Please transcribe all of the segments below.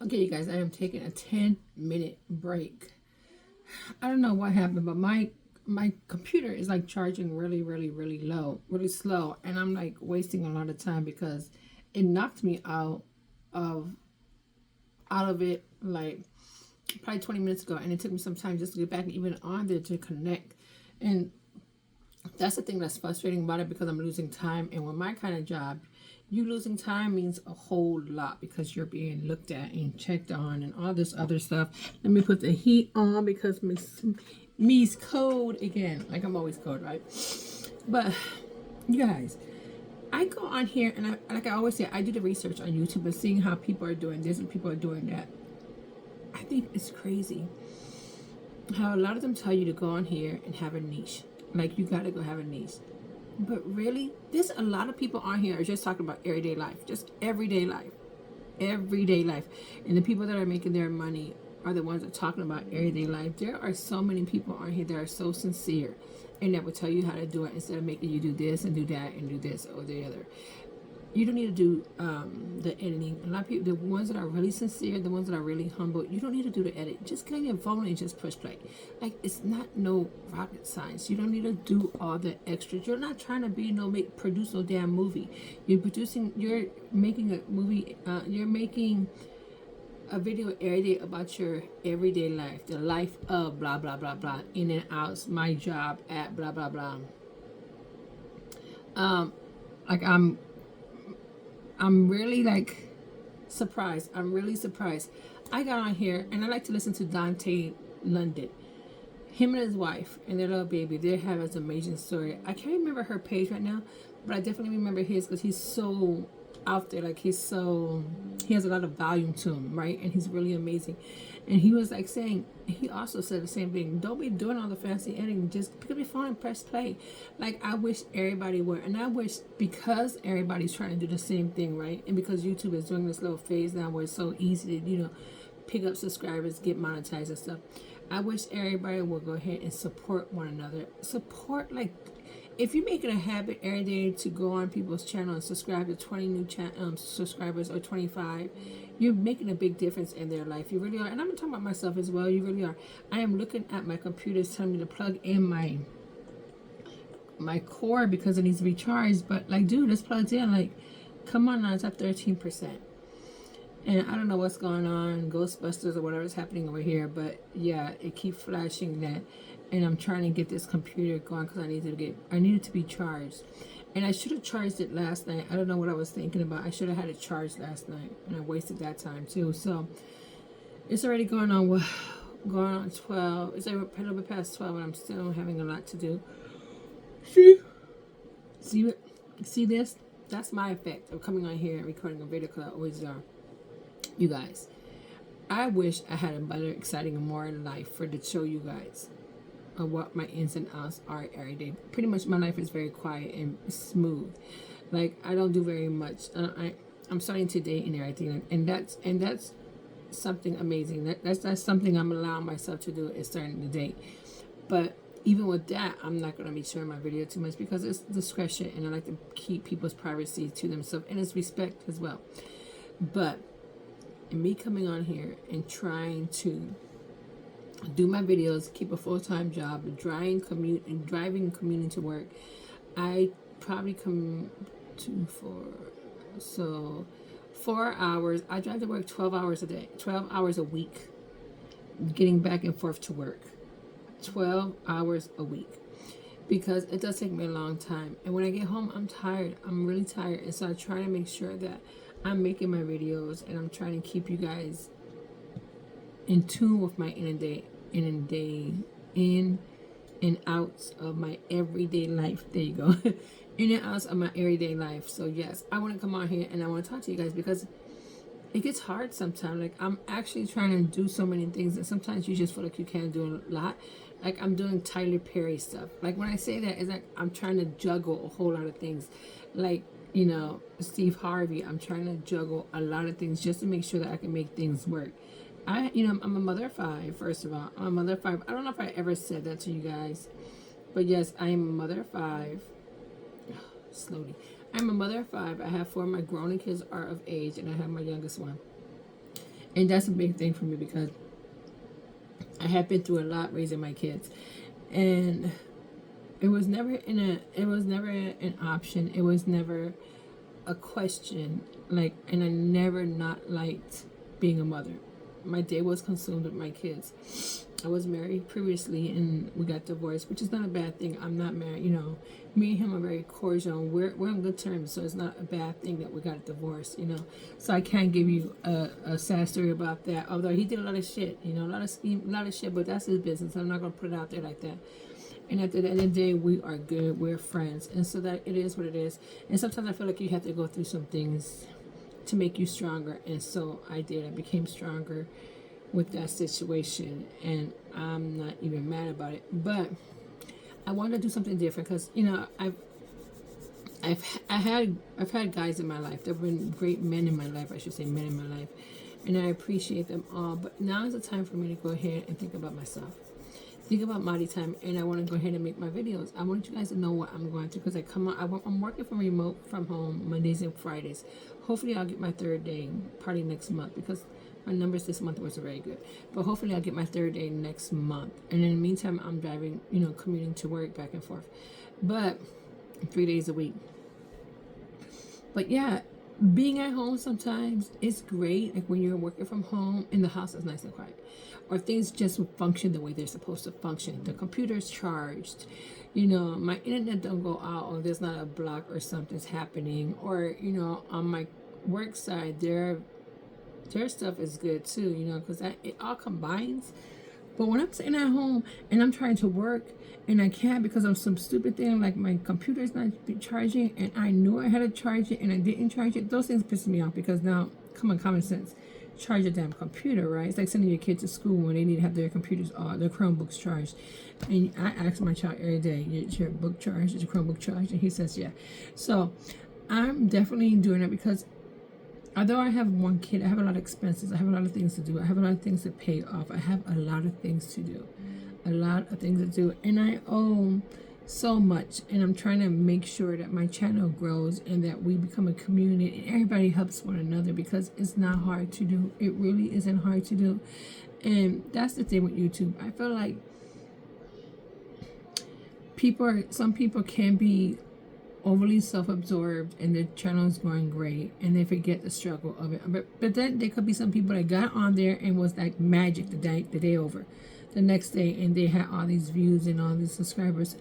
Okay, you guys, I am taking a 10-minute break. I don't know what happened, but my computer is like charging really, really, really low, really slow, and I'm like wasting a lot of time because it knocked me of out of it like probably 20 minutes ago, and it took me some time just to get back even on there to connect. And that's the thing that's frustrating about it because I'm losing time. And with my kind of job, you losing time means a whole lot because you're being looked at and checked on and all this other stuff. Let me put the heat on because me's cold again. Like I'm always cold, right? But you guys, I go on here and like I always say, I do the research on YouTube and seeing how people are doing this and people are doing that. I think it's crazy how a lot of them tell you to go on here and have a niche. Like you gotta go have a niche. But really, there's a lot of people on here are just talking about everyday life, just everyday life, everyday life. And the people that are making their money are the ones that are talking about everyday life. There are so many people on here that are so sincere and that will tell you how to do it instead of making you do this and do that and do this or the other. You don't need to do the editing. A lot of people, the ones that are really sincere, the ones that are really humble, you don't need to do the edit. Just get on your phone and just push play. Like it's not no rocket science. You don't need to do all the extras. You're not trying to be produce no damn movie. You're making a movie. You're making a video every day about your everyday life, the life of blah blah blah blah, in and outs, my job at blah blah blah. Like I'm really like surprised. I'm really surprised. I got on here and I like to listen to Dante London. Him and his wife and their little baby, they have an amazing story. I can't remember her page right now, but I definitely remember his because he's so out there. Like he has a lot of volume to him, right? And he's really amazing. And he was like saying, he also said the same thing. Don't be doing all the fancy editing. Just pick up your phone and press play. Like I wish everybody would. And I wish because everybody's trying to do the same thing, right? And because YouTube is doing this little phase now where it's so easy to, pick up subscribers, get monetized and stuff. I wish everybody would go ahead and support one another. Support, like, if you're making a habit every day to go on people's channel and subscribe to 20 new subscribers or 25, you're making a big difference in their life. You really are. And I'm talking about myself as well. You really are. I am looking at my computer, it's telling me to plug in my cord because it needs to be charged. But, like, dude, it's plugged in. Like, come on now, it's at 13%. And I don't know what's going on, Ghostbusters or whatever's happening over here, but yeah, it keeps flashing that. And I'm trying to get this computer going because I need it to be charged. And I should have charged it last night. I don't know what I was thinking about. I should have had it charged last night, and I wasted that time too. So it's already going on 12. It's a little bit past 12, and I'm still having a lot to do. See, see, see this? That's my effect of coming on here and recording a video because I always are. You guys, I wish I had a better, exciting, and more in life to show you guys of what my ins and outs are every day. Pretty much my life is very quiet and smooth. Like I don't do very much. I'm starting to date and everything, and that's something amazing. That's something I'm allowing myself to do is starting to date. But even with that, I'm not going to be sharing my video too much because it's discretion, and I like to keep people's privacy to themselves, and it's respect as well. But and me coming on here and trying to do my videos, keep a full-time job, driving commuting to work, I probably come to 4 hours. I drive to work 12 hours a day, 12 hours a week, getting back and forth to work, 12 hours a week. Because it does take me a long time. And when I get home, I'm tired. I'm really tired. And so I try to make sure that I'm making my videos and I'm trying to keep you guys in tune with my in and outs of my everyday life. There you go. In and outs of my everyday life. So yes, I want to come on here and I want to talk to you guys because it gets hard sometimes. Like I'm actually trying to do so many things and sometimes you just feel like you can't do a lot. Like I'm doing Tyler Perry stuff. Like when I say that, it's like I'm trying to juggle a whole lot of things. Like, Steve Harvey, I'm trying to juggle a lot of things just to make sure that I can make things work. I'm a mother of 5, first of all. I'm a mother of 5. I don't know if I ever said that to you guys. But yes, I am a mother of 5. Slowly. I'm a mother of 5. I have 4 of my grown kids are of age, and I have my youngest one. And that's a big thing for me because I have been through a lot raising my kids, and it was never an option. It was never a question. Like, and I never not liked being a mother. My day was consumed with my kids. I was married previously and we got divorced, which is not a bad thing. I'm not married, you know. Me and him are very cordial. We're on good terms, so it's not a bad thing that we got divorced, you know. So I can't give you a sad story about that. Although he did a lot of shit, you know, a lot of shit, but that's his business. I'm not gonna put it out there like that. And at the end of the day, we are good. We're friends, and so that it is what it is. And sometimes I feel like you have to go through some things to make you stronger, and so I did. I became stronger with that situation, and I'm not even mad about it. But I wanted to do something different because, you know, I've had guys in my life. There have been great men in my life. I should say men in my life, and I appreciate them all. But now is the time for me to go ahead and think about myself. Think about Madi time, and I want to go ahead and make my videos. I want you guys to know what I'm going through because I'm working from home Mondays and Fridays. Hopefully, I'll get my third day probably next month because my numbers this month wasn't very good. But hopefully, I'll get my third day next month. And in the meantime, I'm driving, you know, commuting to work back and forth, but 3 days a week. But yeah, being at home sometimes is great. Like when you're working from home and the house is nice and quiet, or things just function the way they're supposed to function. The computer's charged, you know, my internet don't go out, or there's not a block or something's happening, or, you know, on my work side, their stuff is good too, you know, because it all combines. But when I'm sitting at home and I'm trying to work and I can't because of some stupid thing, like my computer's not charging and I knew I had to charge it and I didn't charge it, those things piss me off because now, come on, common sense. Charge your damn computer, right? It's like sending your kids to school when they need to have their computers, their Chromebooks charged. And I ask my child every day, is your book charged? Is your Chromebook charged? And he says, yeah. So I'm definitely doing it because although I have one kid, I have a lot of expenses. I have a lot of things to do. I have a lot of things to pay off. I have a lot of things to do. A lot of things to do. And I owe so much. And I'm trying to make sure that my channel grows and that we become a community and everybody helps one another because it's not hard to do. It really isn't hard to do. And that's the thing with YouTube. I feel like some people can be overly self-absorbed and their channel is going great and they forget the struggle of it, but then there could be some people that got on there and was like magic the day over, the next day, and they had all these views and all these subscribers,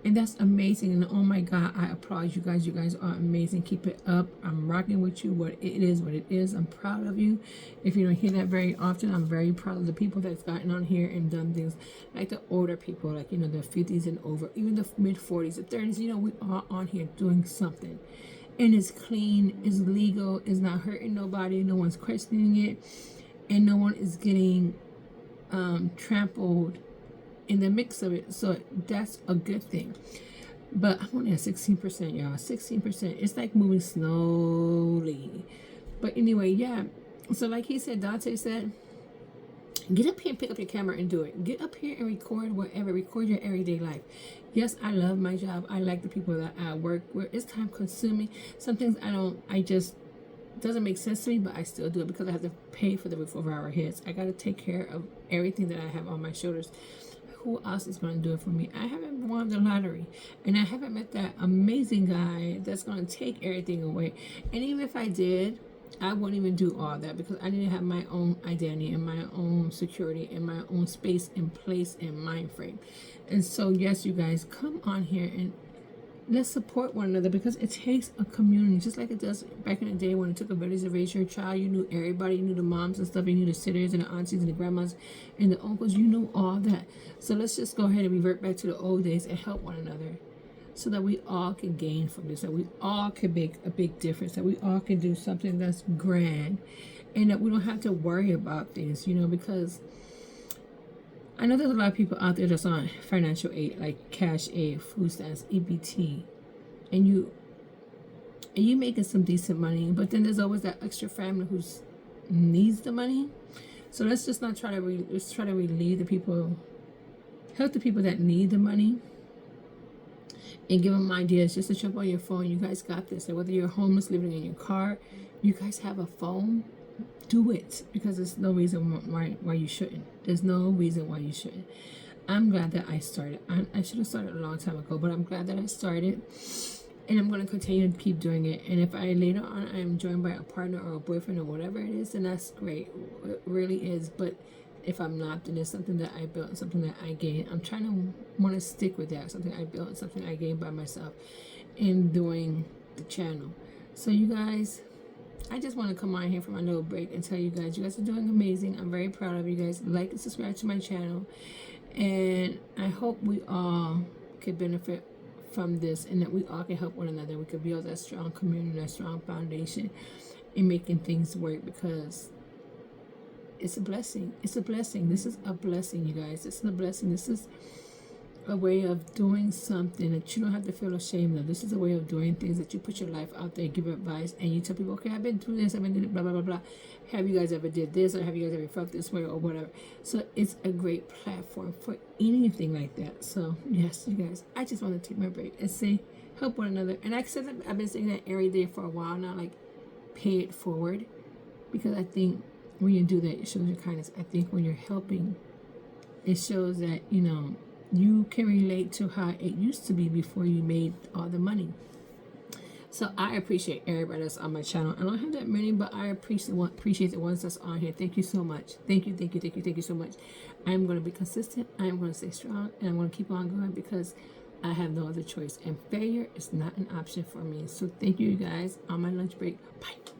and that's amazing. And oh my god, I applaud you guys. You guys are amazing. Keep it up. I'm rocking with you. What it is, I'm proud of you. If you don't hear that very often, I'm very proud of the people that's gotten on here and done things, like the older people, like, you know, the 50s and over, even the mid 40s, the 30s. You know, we are on here doing something, and it's clean, it's legal, it's not hurting nobody, no one's questioning it, and no one is getting trampled in the mix of it. So that's a good thing. But I'm only at 16%, y'all. 16%. It's like moving slowly. But anyway, yeah. So like he said, Dante said, get up here and pick up your camera and do it. Get up here and record whatever. Record your everyday life. Yes, I love my job. I like the people that I work with. It's time consuming. Some things doesn't make sense to me, but I still do it because I have to pay for the roof over our heads. I got to take care of everything that I have on my shoulders. Who else is going to do it for me? I haven't won the lottery, and I haven't met that amazing guy that's going to take everything away. And even if I did, I wouldn't even do all that because I need to have my own identity and my own security and my own space and place and mind frame. And so, yes, you guys, come on here and let's support one another because it takes a community, just like it does back in the day when it took a village to raise your child. You knew everybody, you knew the moms and stuff, you knew the sitters and the aunties and the grandmas and the uncles, you knew all that. So let's just go ahead and revert back to the old days and help one another so that we all can gain from this, that we all can make a big difference, that we all can do something that's grand, and that we don't have to worry about things, you know, because I know there's a lot of people out there that's on financial aid, like cash aid, food stamps, EBT, and you making some decent money, but then there's always that extra family who needs the money. So let's just not try to let's try to relieve the people, help the people that need the money, and give them ideas. Just to jump on your phone. You guys got this. And whether you're homeless living in your car, you guys have a phone. do it, because there's no reason why you shouldn't. There's no reason why you shouldn't. I'm glad that I started. I should have started a long time ago, but I'm glad that I started, and I'm going to continue to keep doing it. And if I later on I am joined by a partner or a boyfriend or whatever it is, then that's great. It really is. But if I'm not, then it's something that I built and something that I gained. I'm trying to want to stick with that. Something I built and something I gained by myself in doing the channel. So you guys, I just want to come on here for my little break and tell you guys are doing amazing. I'm very proud of you guys. Like and subscribe to my channel. And I hope we all could benefit from this, and that we all can help one another. We could build that strong community, that strong foundation in making things work, because it's a blessing. It's a blessing. This is a blessing, you guys. This is a blessing. This is a way of doing something that you don't have to feel ashamed of. This is a way of doing things that you put your life out there, give advice, and you tell people, okay, I've been through this, I've been doing it, blah, blah, blah, blah. Have you guys ever did this, or have you guys ever felt this way, or whatever? So it's a great platform for anything like that. So yes, you guys, I just want to take my break and say, help one another. And like I said, I've been saying that every day for a while now, like, pay it forward, because I think when you do that, it shows your kindness. I think when you're helping, it shows that, you know, you can relate to how it used to be before you made all the money. So I appreciate everybody that's on my channel. I don't have that many, but I appreciate the ones that's on here. Thank you so much. Thank you so much. I'm going to be consistent. I'm going to stay strong, and I'm going to keep on going, because I have no other choice. And failure is not an option for me. So thank you guys on my lunch break. Bye.